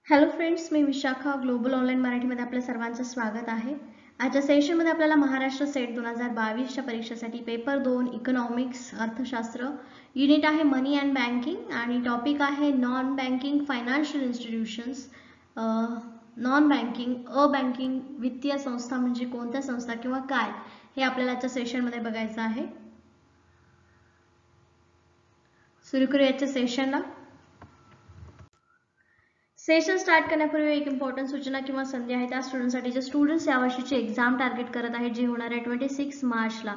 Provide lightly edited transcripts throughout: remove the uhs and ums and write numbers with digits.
Hello friends, मी Vishakha global online मराठीमध्ये आपल्या सर्वांचं स्वागत आहे. आजच्या सेशनमध्ये आपल्याला महाराष्ट्र सेट 2022च्या परीक्षेसाठी पेपर 2 इकॉनॉमिक्स अर्थशास्त्र युनिट आहे मनी अँड बँकिंग आणि टॉपिक आहे non banking financial institutions. Non banking वित्तीय संस्था म्हणजे कोणत्या संस्था किंवा काय हे आपल्याला आजच्या सेशनमध्ये बघायचं आहे. सुरू करूया आजच्या सेशनला. सेशन स्टार्ट करण्यापूर्वी एक इम्पॉर्टंट सूचना किंवा संधी आहे त्या स्टुडंटसाठी जे स्टुडंट्स यावर्षीची एक्झाम टार्गेट करत आहेत जी होणार आहे 26 मार्चला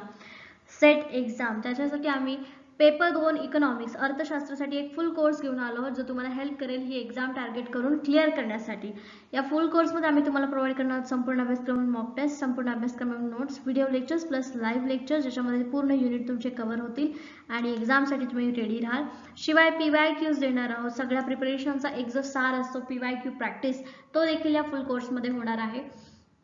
सेट एक्झाम. त्याच्यासाठी आम्ही पेपर 2 इकॉनॉमिक्स अर्थशास्त्रासाठी एक फुल कोर्स घेऊन आलो आहोत जो तुम्हाला हेल्प करेल ही एक्झाम टार्गेट करून क्लिअर करण्यासाठी. या फुल कोर्समध्ये आम्ही तुम्हाला प्रोव्हाइड करणार संपूर्ण अभ्यासक्रम, मॉक टेस्ट, संपूर्ण अभ्यासक्रम, notes, video lectures plus live lectures ज्याच्यामध्ये पूर्ण युनिट तुमचे कव्हर होतील आणि एक्झामसाठी तुम्ही रेडी राहाल. शिवाय PYQs देणार आहोत. सगळ्या प्रिपरेशनचा एक जो सार असतो PYQ प्रॅक्टिस तो देखील या फुल कोर्समध्ये होणार आहे.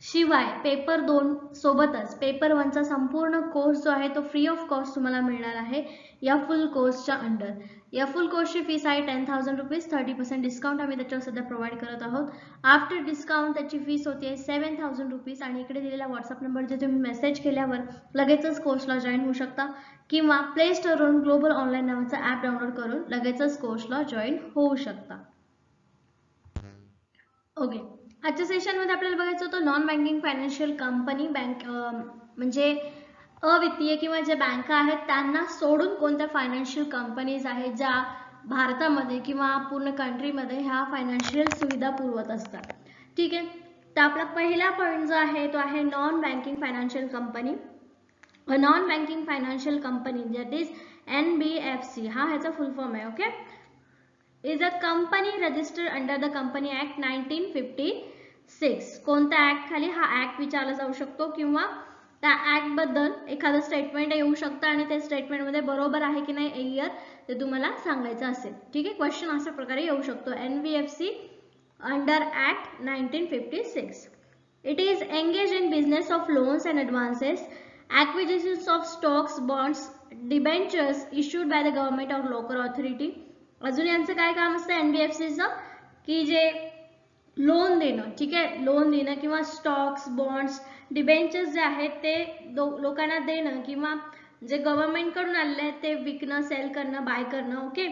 शिवाय पेपर 2 सोबतच पेपर 1 चा संपूर्ण कोर्स जो आहे तो फ्री ऑफ कॉस्ट तुम्हाला मिळणार आहे या फुल कोर्सच्या अंडर. या फुल कोर्सची फीस आहे 10,000 रुपीज. 30% डिस्काउंट आम्ही त्याच्यावर सध्या प्रोव्हाइड करत आहोत. आफ्टर डिस्काउंट त्याची फीस होती 7,000 रुपीज आणि इकडे दिलेला व्हॉट्सअप नंबर जे तुम्ही मेसेज केल्यावर लगेचच कोर्सला जॉईन होऊ शकता किंवा प्ले स्टोरवरून ग्लोबल ऑनलाईन नावाचा ॲप डाउनलोड करून लगेचच कोर्सला जॉईन होऊ शकता. ओके, आजच्या सेशनमध्ये आपल्याला बघायचं होतं non banking financial company bank म्हणजे अवित्तीय किंवा जे बँका आहेत त्यांना सोडून कोणत्या फायनान्शियल कंपनीज आहेत ज्या भारतामध्ये किंवा पूर्ण कंट्रीमध्ये ह्या फायनान्शियल सुविधा पुरवत असतात. ठीक आहे, तर आपला पहिला पॉईंट जो आहे तो आहे non banking financial company. Non banking financial company that is NBFC हा ह्याचा फुल फॉर्म आहे. Okay, is a company registered under the Company Act 1956. कोणत्या ऍक्ट खाली हा ऍक्ट विचारला जाऊ शकतो किंवा त्या ऍक्ट बद्दल एखादं स्टेटमेंट येऊ शकतं आणि ते स्टेटमेंट मध्ये बरोबर आहे की नाही इयर ते तुम्हाला सांगायचं असेल. ठीक आहे, क्वेश्चन अशा प्रकारे येऊ शकतो. NBFC under act 1956. It is engaged in business of loans and advances, acquisitions of stocks, bonds, debentures issued by the government or local authority. अजून यांचं काय काम असतं NBFCचं की जे लोन देणं. ठीक आहे, लोन देणं किंवा स्टॉक्स, बॉन्ड्स, डिबेंचर्स जे आहेत ते लोकांना देणं किंवा जे गव्हर्नमेंट कडून आलेले आहेत ते विकणं, सेल करणं, बाय करणं. Okay,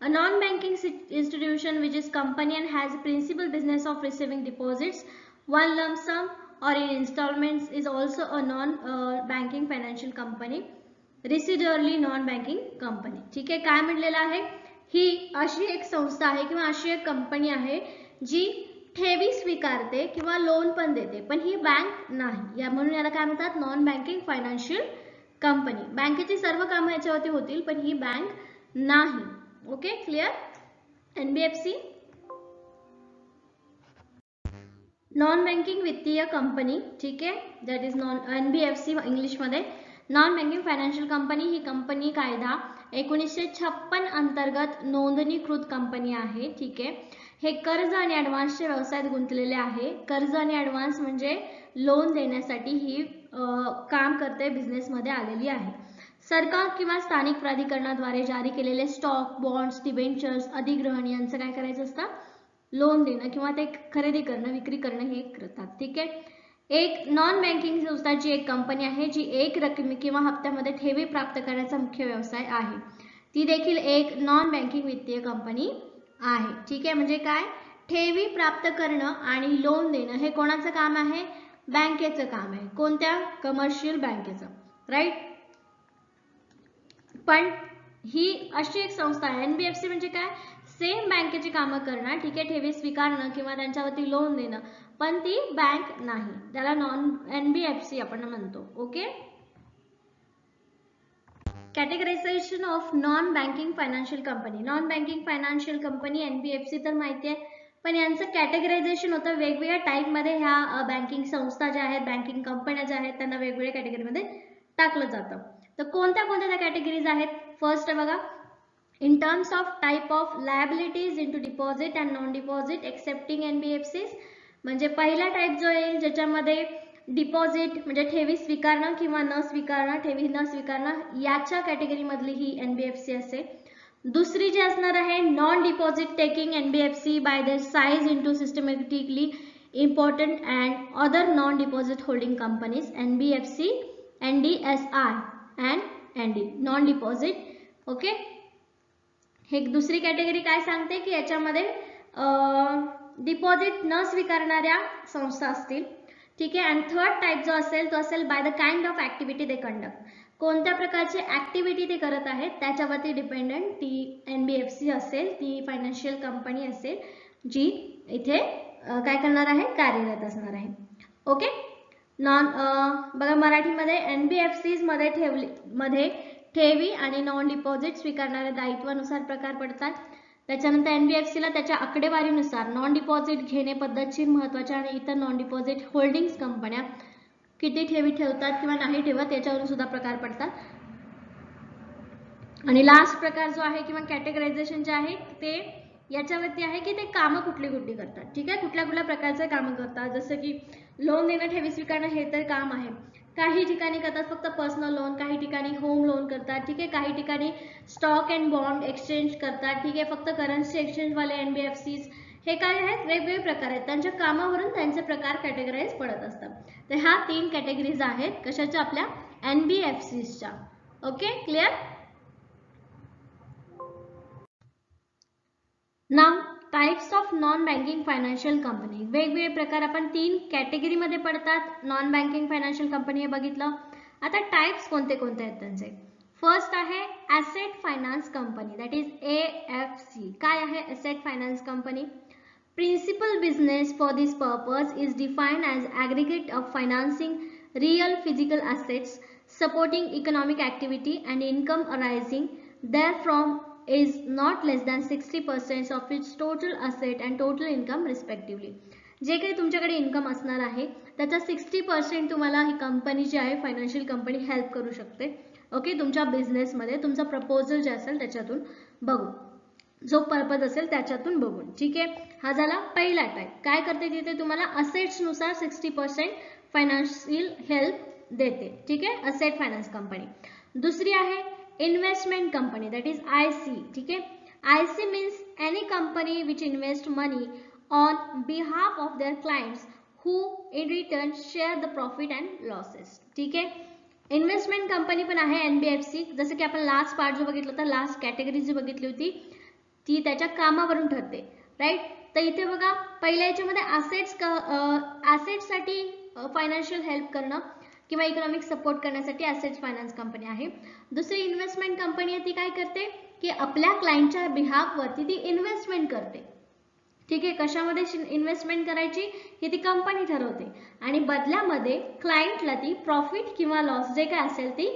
a non-banking institution which is company and has a principal business of receiving deposits, one lump sum or in installments is also a non-banking financial company. Residually non-banking company. ठीक आहे, काय म्हटलेलं आहे, ही अशी एक संस्था आहे किंवा अशी एक कंपनी आहे जी ठेवी स्वीकारते किंवा लोन पण देते पण ही बँक नाही. या म्हणून याला काय म्हणतात नॉन बँकिंग फायनान्शियल कंपनी. बँकेची सर्व कामं याच्यावरती होतील पण ही बँक नाही. Okay, clear. NBFC non banking वित्तीय कंपनी. ठीक आहे, दॅट इज NBFC इंग्लिश मध्ये नॉन बँकिंग फायनान्शियल कंपनी. ही कंपनी कायदा 1956 अंतर्गत नोंदणीकृत कंपनी आहे. ठीक आहे, हे कर्ज आणि ॲडव्हान्सच्या व्यवसायात गुंतलेले आहे. कर्ज आणि ॲडव्हान्स म्हणजे लोन देण्यासाठी ही काम करते, बिझनेसमध्ये आलेली आहे. सरकार किंवा स्थानिक प्राधिकरणाद्वारे जारी केलेले स्टॉक, बॉन्ड्स, डिबेंचर्स, अधिग्रहण यांचं काय करायचं असतं, लोन देणं किंवा ते खरेदी करणं, विक्री करणं हे करतात. ठीक आहे, एक नॉन बँकिंग संस्थाची एक कंपनी आहे जी एक रकमी किंवा हप्त्यामध्ये ठेवी प्राप्त करण्याचा मुख्य व्यवसाय आहे. ती देखील एक नॉन बँकिंग वित्तीय कंपनी आहे. ठीक आहे, म्हणजे काय, ठेवी प्राप्त करणं आणि लोन देणं हे कोणाचं काम आहे, बँकेचं काम आहे. कोणत्या, कमर्शियल बँकेचं. राईट, पण ही अशी एक संस्था आहे. NBFC म्हणजे काय, सेम बँकेची कामं करणं. ठीक आहे, ठेवी स्वीकारणं किंवा त्यांच्यावरती लोन देणं पण ती बँक नाही, त्याला NBFC आपण म्हणतो. Okay, categorisation of non banking financial company. Non banking financial company NBFC तर माहिती आहे पण यांचं कॅटेगरायझेशन होतं वेगवेगळ्या टाईपमध्ये. ह्या बँकिंग संस्था ज्या आहेत, बँकिंग कंपन्या ज्या आहेत त्यांना वेगवेगळ्या कॅटेगरीमध्ये टाकलं जातं. तर कोणत्या कोणत्या त्या कॅटेगरीज आहेत. फर्स्ट बघा, in terms of type of liabilities into deposit and non deposit excepting NBFCs. म्हणजे पहिला टाइप जो येईल ज्याच्यामध्ये डिपॉझिट म्हणजे ठेवी स्वीकारणं किंवा न स्वीकारणं, ठेवी न स्वीकारणं याच्या कॅटेगरी मधली ही NBFC असेल. दुसरी जी असणार आहे non deposit taking NBFC by their size into systematically important and other non deposit holding companies NBFC, NDSI and ND non deposit. Okay, हे दुसरी कॅटेगरी काय सांगते की याच्यामध्ये डिपॉझिट न स्वीकारणाऱ्या संस्था असतील. ठीक आहे. आणि थर्ड टाइप जो असेल तो असेल by the kind of activity they conduct, कोणत्या प्रकारची ऍक्टिव्हिटी ते करत आहेत त्याच्यावरती डिपेंडंट ती एनबीएफसी असेल, ती फायनान्शियल कंपनी असेल जी इथे काय करणार आहे, कार्यरत असणार आहे. ओके, नॉन बघा मराठीमध्ये एनबीएफसीज मध्ये ठेवी आणि नॉन डिपॉझिट स्वीकारणाऱ्या दायित्वानुसार प्रकार पडतात. त्याच्यानंतर एनबीएफसीला त्याच्या आकडेवारीनुसार नॉन डिपॉझिट घेणे पद्धतशीर महत्त्वाच्या आणि इतर नॉन डिपॉझिट होल्डिंग्स कंपन्या किती ठेवी ठेवतात किंवा नाही ठेवत याच्यावरून सुद्धा प्रकार पडतात. आणि लास्ट प्रकार जो आहे किंवा कॅटेगरायझेशन जे आहे ते याच्यावरती आहे की ते कामं कुठली कुठली करतात. ठीक आहे, कुठल्या कुठल्या प्रकारचे कामं करतात, जसं की लोन देणं, ठेवी स्वीकारणं हे तर काम आहे. काही ठिकाणी करतात फक्त पर्सनल लोन, काही ठिकाणी होम लोन करतात. ठीक आहे, काही ठिकाणी स्टॉक अँड बॉन्ड एक्सचेंज करतात. ठीक आहे, फक्त करन्सी एक्सचेंज वाले एनबीएफसीज हे काय आहेत, वेगवेगळे प्रकार आहेत. त्यांच्या कामावरून त्यांचे प्रकार कॅटेगराईज पडत असतात. तर ह्या 3 कॅटेगरीज आहेत कशाच्या, आपल्या एनबीएफसीच्या. Okay, clear. नाव types of non banking financial company, वेगवेगळे प्रकार आपण 3 कॅटेगरीमध्ये पडतात नॉन बँकिंग फायनान्शियल कंपनी हे बघितलं. आता टाइप्स कोणते कोणते आहेत त्यांचे. फर्स्ट आहे asset finance company, that is AFC. काय आहे asset finance company? Principal business for this purpose is defined as aggregate of financing real physical assets, supporting economic activity and income arising therefrom is not less than 60% of its total asset and total income respectively. जे काही तुमच्याकडे income असणार आहे त्याचा 60% तुम्हाला ही company जी आहे financial company help करू शकते. ओके, तुमच्या बिझनेसमध्ये तुमचा प्रपोजल जे असेल त्याच्यातून बघू, जो पर्पज असेल त्याच्यातून बघून. ठीक आहे, हा झाला पहिला टाइप. काय करते तिथे तुम्हाला असेट्स नुसार 60% फायनान्शियल हेल्प देते. ठीक आहे, असेट फायनान्स कंपनी. दुसरी आहे investment company, that is IC. ठीक आहे, IC means any company which invest money on behalf of their clients who in return share the profit and losses. ठीक आहे, इन्व्हेस्टमेंट कंपनी पण आहे एनबीएफसी. जसं की आपण लास्ट पार्ट जो बघितला होता, लास्ट कॅटेगरी जी बघितली होती ती त्याच्या कामावरून ठरते. राईट, तर इथे बघा पहिल्या याच्यामध्ये ॲसेट्ससाठी फायनान्शियल हेल्प करणं किंवा इकॉनॉमिक सपोर्ट करण्यासाठी ॲसेट्स फायनान्स कंपनी आहे. दुसरी इन्व्हेस्टमेंट कंपनी आहे, ती काय करते की आपल्या क्लायंटच्या बिहाफवरती ती इन्व्हेस्टमेंट करते. ठीक आहे, कशामध्ये इन्व्हेस्टमेंट करायची हे ती कंपनी ठरवते आणि बदल्यामध्ये क्लायंटला ती प्रॉफिट किंवा लॉस जे काय असेल ती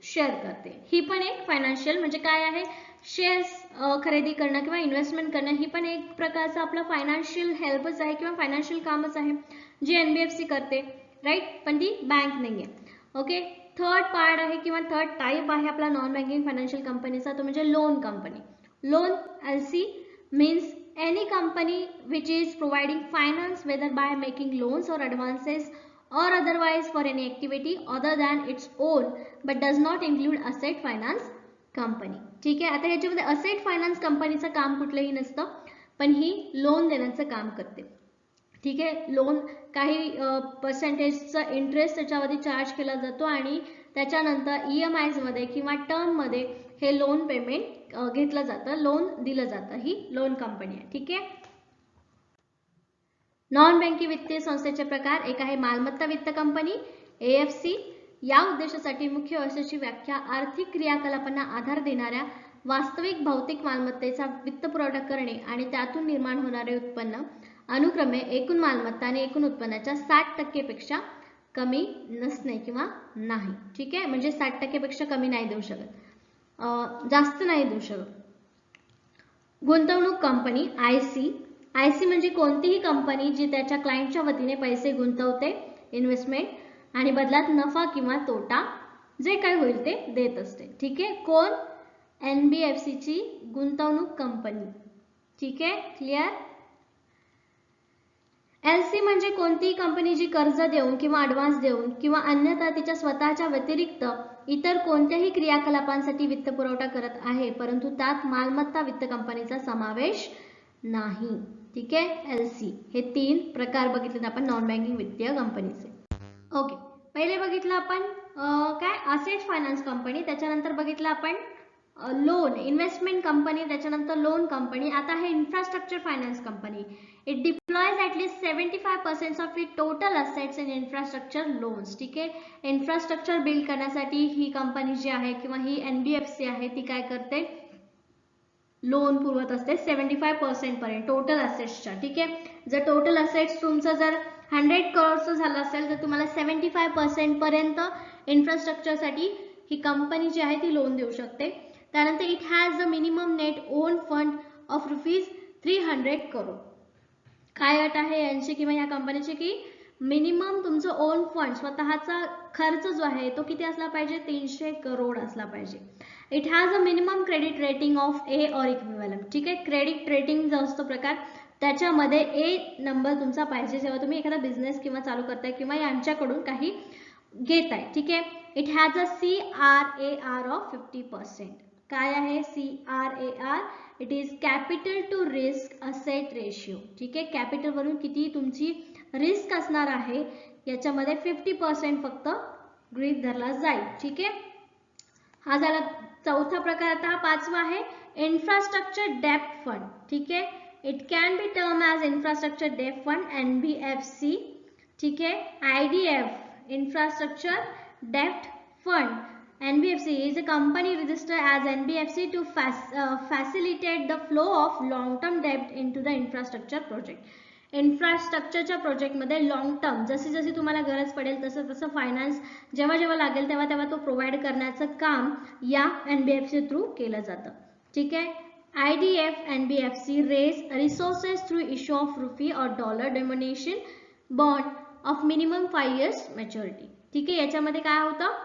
शेअर करते. ही पण एक फायनान्शियल म्हणजे काय आहे, शेअर्स खरेदी करणं किंवा इन्व्हेस्टमेंट करणं ही पण एक प्रकारचं आपलं फायनान्शियल हेल्पच आहे किंवा फायनान्शियल कामच आहे जी एनबीएफसी करते. राईट, पण ती बँक नाही आहे. ओके, थर्ड पार्ट आहे किंवा थर्ड टाइप आहे आपला नॉन बँकिंग फायनान्शियल कंपनीचा, तो म्हणजे loan company. Loan LC means any company which is providing finance whether by making loans or advances or otherwise for any activity other than its own but does not include asset finance company. ठीक आहे, आता याच्यामध्ये asset finance कंपनीचं काम कुठलंही नसतं, पण ही loan देण्याचं काम करते. ठीक आहे, लोन काही पर्सेंटेजचा इंटरेस्ट त्याच्यावरती चार्ज केला जातो आणि त्याच्यानंतर EMIs मध्ये किंवा टर्म मध्ये हे लोन पेमेंट घेतलं जातं, लोन दिलं जातं. ही लोन कंपनी आहे. ठीक आहे, नॉन बँकिंग वित्तीय संस्थेचे प्रकार. एक आहे मालमत्ता वित्त कंपनी एएफसी. या उद्देशासाठी मुख्य व्यवस्थेची व्याख्या आर्थिक क्रियाकलापांना आधार देणाऱ्या वास्तविक भौतिक मालमत्तेचा वित्तपुरवठा करणे आणि त्यातून निर्माण होणारे उत्पन्न अनुक्रमे एकूण मालमत्ता आणि एकूण उत्पन्नाच्या 60% पेक्षा कमी नसणे किंवा नाही. ठीक आहे, म्हणजे 60% पेक्षा कमी नाही देऊ शकत, जास्त नाही देऊ शकत. गुंतवणूक कंपनी आयसी. आयसी म्हणजे कोणतीही कंपनी जी त्याच्या क्लायंटच्या वतीने पैसे गुंतवते, इन्व्हेस्टमेंट, आणि बदलात नफा किंवा तोटा जे काय होईल ते देत असते. ठीक आहे, कोण? एनबीएफसी ची गुंतवणूक कंपनी. ठीक आहे, क्लिअर. एलसी म्हणजे कोणतीही कंपनी जी कर्ज देऊन किंवा ॲडव्हान्स देऊन किंवा अन्यथा तिच्या स्वतःच्या व्यतिरिक्त इतर कोणत्याही क्रियाकलापांसाठी वित्तपुरवठा करत आहे, परंतु त्यात मालमत्ता वित्त कंपनीचा समावेश नाही. ठीक आहे, LC. हे 3 प्रकार बघितले आपण नॉन बँकिंग वित्तीय कंपनीचे. ओके, पहिले बघितलं आपण काय असेट फायनान्स कंपनी, त्याच्यानंतर बघितलं आपण लोन इन्व्हेस्टमेंट कंपनी, त्याच्यानंतर लोन कंपनी. आता आहे infrastructure finance company. It deploys at least 75% of it total assets in infrastructure loans. ठीक आहे, इन्फ्रास्ट्रक्चर बिल्ड करण्यासाठी ही कंपनी जी आहे किंवा ही NBFC आहे ती काय करते, लोन पुरवत असते 75% पर्यंत टोटल असेट्सच्या. ठीक आहे, जर टोटल असेट्स तुमचं जर 100 करोडचं झालं असेल तर तुम्हाला 75% पर्यंत इन्फ्रास्ट्रक्चरसाठी ही कंपनी जी आहे ती लोन देऊ शकते. त्यानंतर it has a minimum net on fund of ₹300 crore. काय अट आहे यांची किंवा या कंपनीची की मिनिमम तुमचं ओन फंड स्वतःचा खर्च जो आहे तो किती असला पाहिजे, 300 करोड असला पाहिजे. It has a minimum credit rating of A और इक्विव्हॅलंट. ठीक आहे, क्रेडिट रेटिंग जो असतो प्रकार त्याच्यामध्ये A नंबर तुमचा पाहिजे जेव्हा तुम्ही एखादा बिझनेस किंवा चालू करताय किंवा यांच्याकडून काही घेताय. ठीक आहे, it has a CRAR of 50%. काय आहे CRAR? It is capital to risk asset ratio. ठीक आहे, कॅपिटल वरून किती तुमची रिस्क असणार आहे याच्यामध्ये 50% फक्त गृहीत धरला जाईल. ठीक आहे, हा झाला चौथा प्रकार. आता हा पाचवा आहे इन्फ्रास्ट्रक्चर डेप्ट फंड. ठीक आहे, it can be term as infrastructure डेप्ट फंड NBFC. ठीक आहे, IDF इन्फ्रास्ट्रक्चर डेप्ट fund. NBFC is a company registered as NBFC to facilitate the flow of long-term debt into the infrastructure project. इन्फ्रास्ट्रक्चरच्या प्रोजेक्टमध्ये long term जशी जशी तुम्हाला गरज पडेल तसं तसं फायनान्स जेव्हा जेव्हा लागेल तेव्हा तेव्हा तो प्रोव्हाइड करण्याचं काम या NBFC थ्रू केलं जातं. ठीक आहे, IDF NBFC raise resources through issue of rupee or dollar denomination bond of minimum 5 years maturity. ठीक आहे, याच्यामध्ये काय होतं,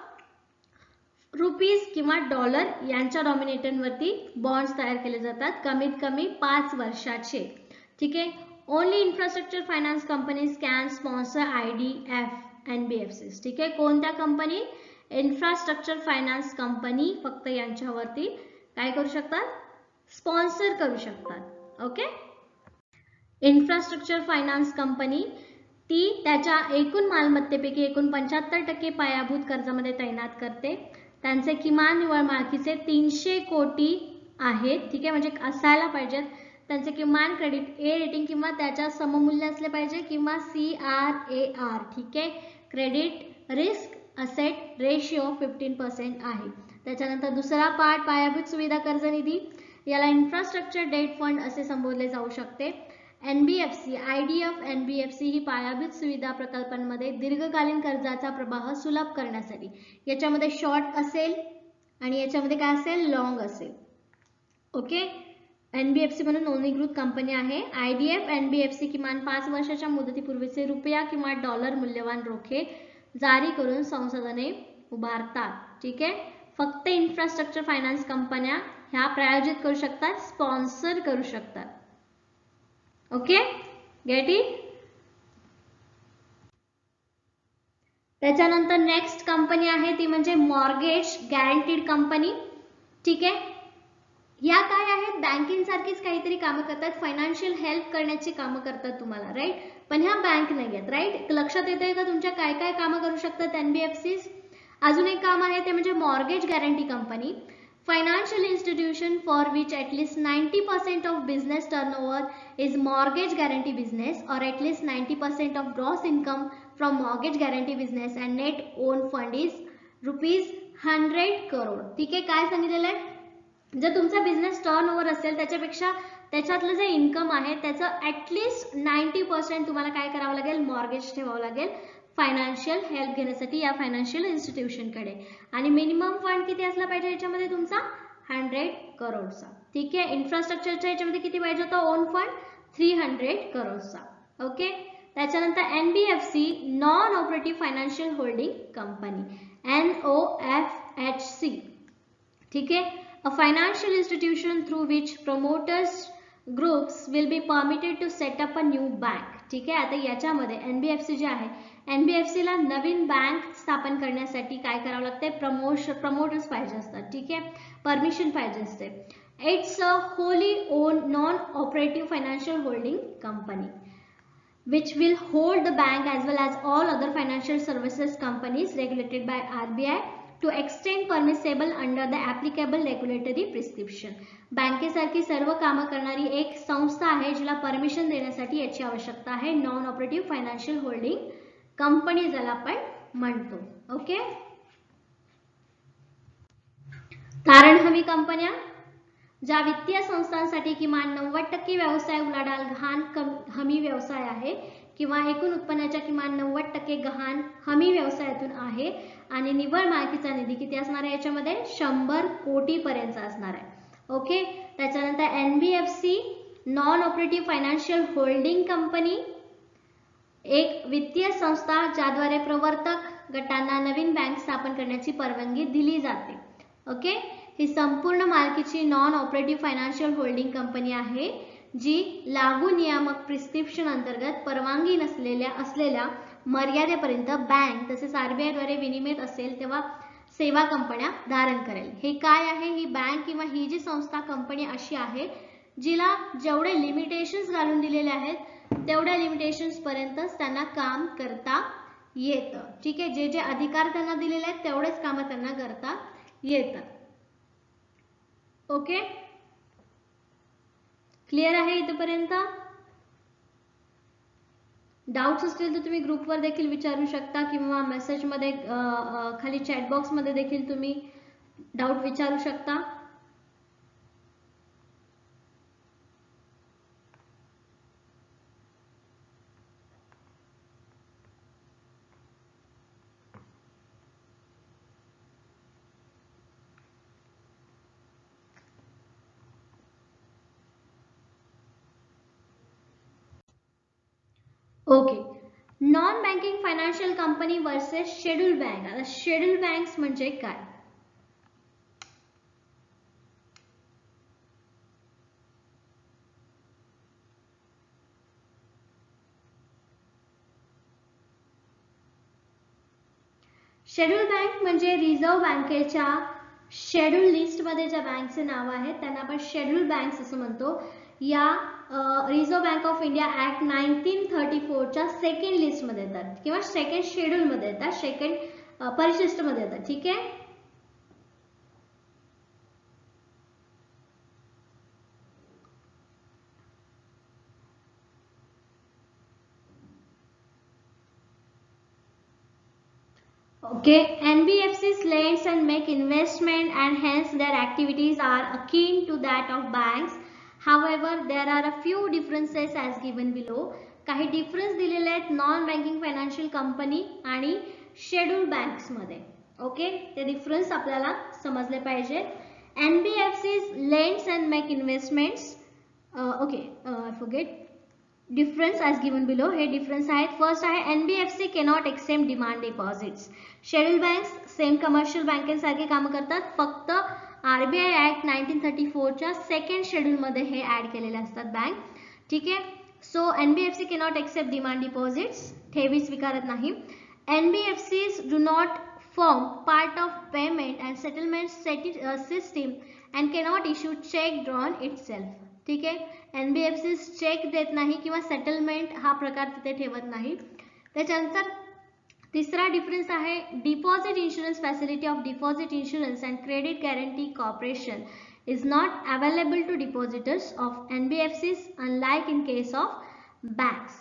रुपीज किंवा डॉलर यांच्या डॉमिनेटरवरती बॉन्ड्स तयार केले जातात कमीत कमी 5 वर्षाचे. ठीक आहे, only infrastructure finance companies can sponsor IDF NBFCs. ठीक आहे, कोणत्या कंपनी, इन्फ्रास्ट्रक्चर फायनान्स कंपनी फक्त यांच्यावरती काय करू शकतात, स्पॉन्सर करू शकतात. ओके, इन्फ्रास्ट्रक्चर फायनान्स कंपनी ती त्याच्या एकूण मालमत्तेपैकी एकूण 75% पायाभूत कर्जामध्ये तैनात करते. त्यांचे किमान निव्वळ मालकीचे 300 कोटी आहेत. ठीक आहे, म्हणजे असायला पाहिजेत. त्यांचे किमान क्रेडिट A रेटिंग किंवा त्याच्या सममूल्य असले पाहिजे किंवा CRAR. ठीक आहे, क्रेडिट रिस्क असेट रेशिओ 15% आहे. त्याच्यानंतर दुसरा पार्ट पायाभूत सुविधा कर्ज निधी, याला इन्फ्रास्ट्रक्चर डेट फंड असे संबोधले जाऊ शकते. NBFC IDF NBFC ही पायाभूत सुविधा प्रकल्पांमध्ये दीर्घकालीन कर्जाचा प्रवाह सुलभ करण्यासाठी, याच्यामध्ये शॉर्ट असेल आणि याच्यामध्ये काय असेल, लॉंग असेल. ओके, NBFC म्हणून नोंदणीकृत कंपनी आहे. IDF NBFC किमान 5 वर्षाच्या मुदतीपूर्वीचे रुपया किंवा डॉलर मूल्यवान रोखे जारी करून संसाधने उभारतात. ठीक आहे, फक्त इन्फ्रास्ट्रक्चर फायनान्स कंपन्या ह्या प्रायोजित करू शकतात, स्पॉन्सर करू शकतात. Okay, get it. त्याच्यानंतर नेक्स्ट कंपनी आहे ती म्हणजे मॉर्गेज गॅरंटीड कंपनी. ठीक आहे, या काय आहेत, बँकिंग सारखीच काहीतरी कामं करतात, फायनान्शियल हेल्प करण्याची कामं करतात तुम्हाला, राईट. पण ह्या बँक नाही आहेत, राईट. लक्षात येतंय का तुमच्या काय काय कामं करू शकतात NBFCs. अजून एक काम आहे ते म्हणजे mortgage guarantee company. Financial institution for which at least 90% of business turnover is mortgage guarantee business or at least 90% of gross income from mortgage guarantee business and net own fund is ₹100 crore. ठीक आहे, काय सांगितलेलं आहे, जर तुमचा business turnover असेल त्याच्यापेक्षा त्याच्यातलं जे इन्कम आहे त्याचं ॲटलिस्ट 90% तुम्हाला काय करावं लागेल, मॉर्गेज ठेवावं लागेल फायनान्शियल हेल्प घेण्यासाठी या फायनान्शियल इन्स्टिट्यूशनकडे. आणि मिनिमम फंड किती असला पाहिजे याच्यामध्ये तुमचा 100 करोडचा. ठीक आहे, इन्फ्रास्ट्रक्चरच्या याच्यामध्ये किती पाहिजे होता, ओन फंड 300 करोडचा. ओके, त्याच्यानंतर NBFC non operative financial holding company NOFHC. ठीक आहे, a financial institution through which promoters groups will be permitted to set up a new bank. ठीक आहे. आता याच्यामध्ये NBFC जे आहे, NBFC ला नवीन बँक स्थापन करण्यासाठी काय करावं लागते, प्रमोटर्स पाहिजे असतात. ठीक आहे, परमिशन पाहिजे असते. It's a Holy on non operative financial holding company which will hold the bank as well as all other financial services companies regulated by RBI to extend permissible under the applicable regulatory prescription. बँकेसारखी सर्व कामं करणारी एक संस्था आहे जिला permission देण्यासाठी याची आवश्यकता आहे. Non operative financial holding company ज्याला आपण म्हणतो. ओके. तारण हमी कंपन्या ज्या वित्तीय संस्थांसाठी किमान 90% व्यवसाय उलाढाल गहाण हमी व्यवसाय आहे किंवा एकूण उत्पन्नाच्या किमान 90% गहाण हमी व्यवसायातून आहे आणि निव्वळ मालकीचा निधी किती असणार आहे याच्यामध्ये 100 कोटी पर्यंत असणार आहे. ओके. त्याच्यानंतर NBFC non operative financial holding company एक वित्तीय संस्था ज्याद्वारे प्रवर्तक गटांना नवीन बँक स्थापन करण्याची परवानगी दिली जाते. ओके. ही संपूर्ण मालकीची non operative financial holding company आहे जी लागू नियामक प्रिस्क्रिप्शन अंतर्गत परवानगी असलेल्या मर्यादेपर्यंत बँक तसेच RBI द्वारे विनियमित असेल तेव्हा सेवा कंपन्या धारण करेल. हे काय आहे, ही बँक किंवा ही जी संस्था कंपनी अशी आहे जिला जेवढे लिमिटेशन्स घालून दिलेले आहेत तेवढ्या लिमिटेशन्स पर्यंतच त्यांना काम करता येतं. ठीक आहे. जे जे अधिकार त्यांना दिलेले आहेत तेवढेच काम त्यांना करता येतात. ओके. क्लिअर आहे इथपर्यंत? डाउट्स असतील तर तुम्ही ग्रुपवर देखील विचारू शकता किंवा मेसेजमध्ये खाली चॅट बॉक्समध्ये देखील तुम्ही डाउट विचारू शकता. Okay. Non banking financial company versus schedule bank. आता शेड्यूल बँक्स म्हणजे काय? शेड्यूल बँक म्हणजे रिझर्व्ह बँकेच्या शेड्यूल लिस्टमध्ये ज्या बँकचे नाव आहेत त्यांना आपण शेड्यूल बँक्स असं म्हणतो. या Reserve Bank of India act 1934च्या सेकंड लिस्टमध्ये येतात किंवा सेकंड शेड्यूलमध्ये येतात, सेकंड परिशिष्टमध्ये येतात. ठीक आहे. Okay, NBFCs lends and make investment and hence their activities are akin to that of banks. However, there are a few differences as given below. काही difference दिलेले आहेत नॉन बँकिंग फायनान्शियल कंपनी आणि schedule banks मध्ये. Okay. ते difference आपल्याला समजले पाहिजे. NBFCs lends and make investments. Okay, I forget. Difference as given below. हे डिफरन्स आहेत. फर्स्ट आहे NBFC cannot accept demand deposits. Schedule banks same commercial बँकेसारखे कामं करतात, फक्त RBI ऍक्ट 1934च्या सेकंड शेड्यूलमध्ये हे ऍड केलेले असतात बँक. ठीक आहे. So NBFC cannot accept demand deposits, ठेवी स्वीकारत नाही. NBFCs do not form part of payment and settlement system and cannot issue check drawn itself. ठीक आहे. NBFCs चेक देत नाही किंवा सेटलमेंट हा प्रकार तिथे ठेवत नाही. त्याच्यानंतर तिसरा डिफरन्स आहे deposit insurance facility of deposit insurance and credit guarantee corporation is not available to depositors of NBFCs unlike in case of banks.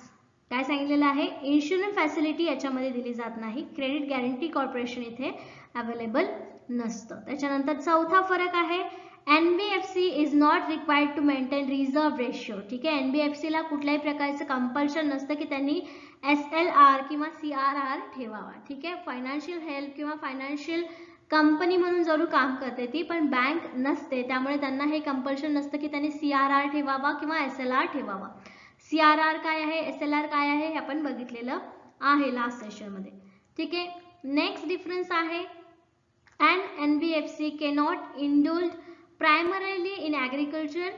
काय सांगितलेलं आहे, इन्शुरन्स फॅसिलिटी याच्यामध्ये दिली जात नाही, क्रेडिट गॅरंटी कॉर्पोरेशन इथे अवेलेबल नसतं. त्याच्यानंतर चौथा फरक आहे NBFC is not required to maintain reserve ratio. ठीक आहे. NBFC ला कुठल्याही प्रकारचं कंपल्शन नसतं की त्यांनी SLR किंवा CRR ठेवावा. ठीक आहे. फायनान्शियल हेल्प किंवा फायनान्शियल कंपनी म्हणून जरूर काम करते ती, पण बँक नसते, त्यामुळे त्यांना हे कंपल्शन नसतं की त्यांनी CRR ठेवावा किंवा SLR ठेवावा. CRR काय आहे, SLR काय आहे हे आपण बघितलेलं आहे लास्ट सेशनमध्ये. ठीक आहे. नेक्स्ट डिफरन्स आहे NBFC cannot indulge primarily in agriculture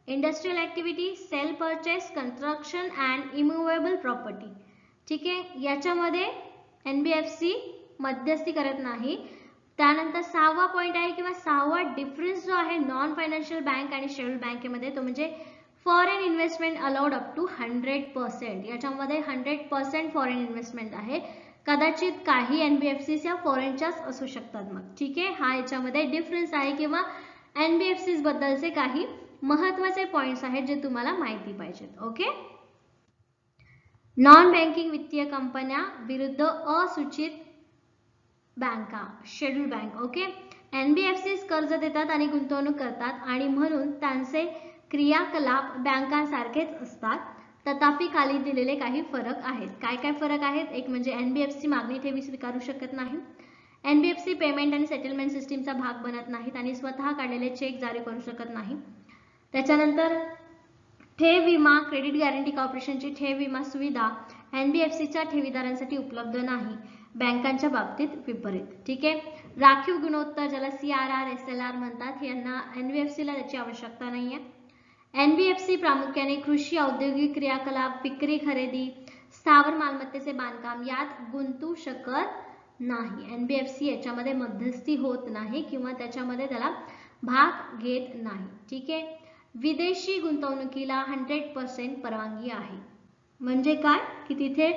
industrial activity, sale purchase, construction and immovable property. ठीक आहे, याच्यामध्ये NBFC मध्यस्थी करत नाही. त्यानंतर 6वा पॉइंट आहे किंवा 6वा डिफरन्स जो आहे नॉन फायनान्शियल बँक आणि शेड्यूल्ड बँकेमध्ये, तो म्हणजे foreign investment allowed up to 100%. याच्यामध्ये 100% फॉरेन इन्व्हेस्टमेंट आहे. कदाचित काही NBFCs या फॉरेनच्याच असू शकतात. मग ठीक आहे, हा याच्यामध्ये डिफरन्स आहे किंवा NBFCs बद्दलचे काही महत्त्वाचे पॉइंट्स आहेत जे तुम्हाला माहिती पाहिजेत. ओके, नॉन बँकिंग वित्तीय कंपन्या विरुद्ध असूचित बँका, शेड्यूल्ड बँक. ओके, NBFCs कर्ज देतात आणि गुंतवणूक करतात आणि म्हणून त्यांचे क्रियाकलाप बँकांसारखेच असतात. तथापि खाली दिलेले काही फरक आहेत. काय काय फरक आहेत? एक म्हणजे NBFC मागणी ठेवी स्वीकारू शकत नाही. NBFC पेमेंट आणि सेटलमेंट सिस्टीमचा भाग बनत नाहीत आणि स्वतः काढलेले चेक जारी करू शकत नाही. त्याच्यानंतर ठेव विमा, क्रेडिट गॅरंटी कॉर्पोरेशनची ठेव विमा सुविधा NBFCच्या ठेवीदारांसाठी उपलब्ध नाही, बँकांच्या बाबतीत विपरीत. ठीक आहे, राखीव गुणोत्तर ज्याला CRR SLR म्हणतात, यांना NBFCला त्याची आवश्यकता नाहीये. NBFC प्रामुख्याने कृषी, औद्योगिक क्रियाकलाप, विक्री, खरेदी, स्थावर मालमत्तेचे बांधकाम यात गुंतू शकत नाही. NBFC याच्यामध्ये मध्यस्थी होत नाही किंवा त्याच्यामध्ये त्याला भाग घेत नाही. ठीक आहे, विदेशी गुंतवणुकीला 100% परवानगी आहे. म्हणजे काय की तिथे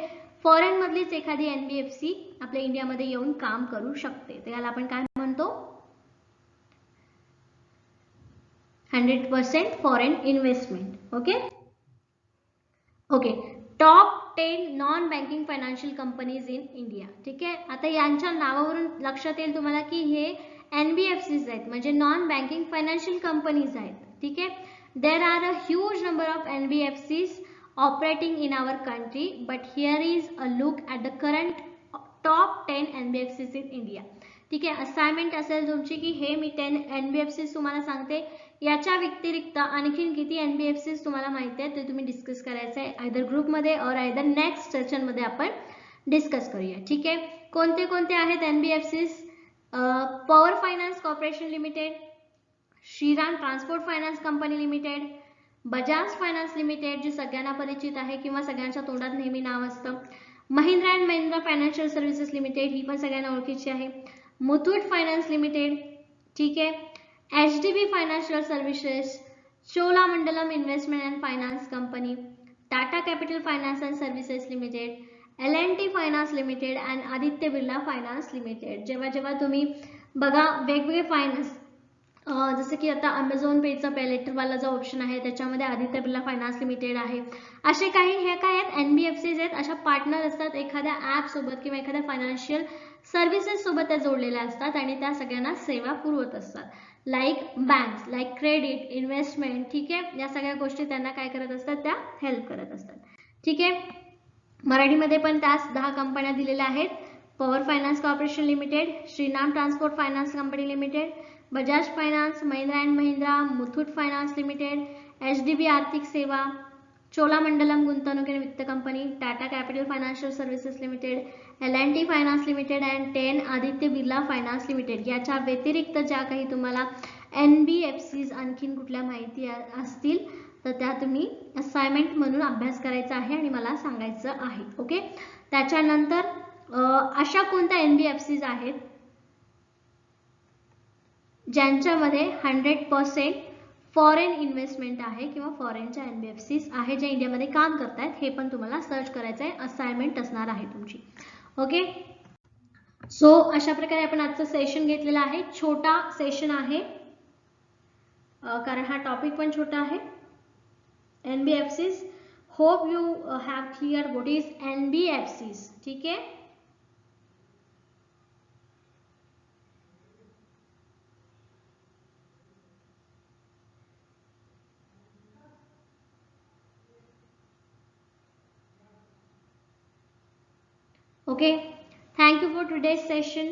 फॉरेन मधलीच एखादी NBFC आपल्या इंडियामध्ये येऊन काम करू शकते. त्याला आपण काय म्हणतो? 100% foreign investment. Okay, top 10 non banking financial companies in India. ठीक आहे, आता यांच्या नावावरून लक्षात येईल तुम्हाला की हे NBFCs आहेत, म्हणजे नॉन बँकिंग फायनान्शियल कंपनीज आहेत. ठीक आहे, there are a huge number of NBFCs operating in our country, but here is a look at the current top 10 NBFCs in India. ठीक आहे, असाइनमेंट असेल तुमची की हे मी 10 NBFCs तुम्हाला सांगते, याच्या व्यतिरिक्त आणखीन किती NBFCs तुम्हाला माहिती आहे ते तुम्ही डिस्कस करायचं आहे, आयदर ग्रुपमध्ये और आयदर नेक्स्ट सेशनमध्ये आपण डिस्कस करूया. ठीक आहे, कोणते कोणते आहेत NBFCs? Power finance corporation limited, Shriram transport finance company limited, Bajaj finance limited जी सगळ्यांना परिचित आहे किंवा सगळ्यांच्या तोंडात नेहमी नाव असतं, Mahindra and Mahindra financial services limited, ही पण सगळ्यांना ओळखीची आहे, मुथूट फायनान्स लिमिटेड. ठीक आहे, HDB financial services, Cholamandalam investment and finance company, Tata capital finance and services limited, L&T finance limited and Aditya Birla finance limited. जेव्हा जेव्हा तुम्ही बघा वेगवेगळे फायनान्स, जसं की आता अमेझॉन पेचा पे लेटरवाला जो ऑप्शन आहे त्याच्यामध्ये आदित्य बिर्ला फायनान्स लिमिटेड आहे. असे काही हे काय आहेत? NBFCs आहेत. अशा पार्टनर असतात एखाद्या ऍप सोबत किंवा एखाद्या फायनान्शियल सर्व्हिसेस सोबत त्या जोडलेल्या असतात आणि त्या सगळ्यांना सेवा पुरवत असतात. Like banks, like credit, investment. ठीक आहे, या सगळ्या गोष्टी त्यांना काय करत असतात? त्या हेल्प करत असतात. ठीक आहे, मराठीमध्ये पण त्याच 10 कंपन्या दिलेल्या आहेत. Power finance corporation limited, Shriram transport finance company limited, Bajaj finance, Mahindra and Mahindra, Muthoot finance limited, HDB आर्थिक सेवा, चोलामंडलम गुंतवणूक आणि वित्त company, Tata capital financial services limited, L&T finance limited and 10 Aditya Birla finance limited. याच्या व्यतिरिक्त ज्या काही तुम्हाला NBFCs आणखीन कुठल्या माहिती असतील तर त्या तुम्ही असाइनमेंट म्हणून अभ्यास करायचा आहे आणि मला सांगायचं आहे. ओके, त्याच्यानंतर अशा कोणत्या NBFCs आहेत ज्यांच्यामध्ये 100% फॉरेन इन्व्हेस्टमेंट आहे किंवा फॉरेनच्या NBFCs आहे जे इंडियामध्ये काम करतायत, हे पण तुम्हाला सर्च करायचं आहे. असाइनमेंट असणार आहे तुमची. ओके, सो अशा प्रकारे आपण आजचं सेशन घेतलेलं आहे. छोटा सेशन आहे कारण हा टॉपिक पण छोटा आहे. NBFCs, hope you have clear what is NBFCs. ठीक आहे, okay, thank you for today's session.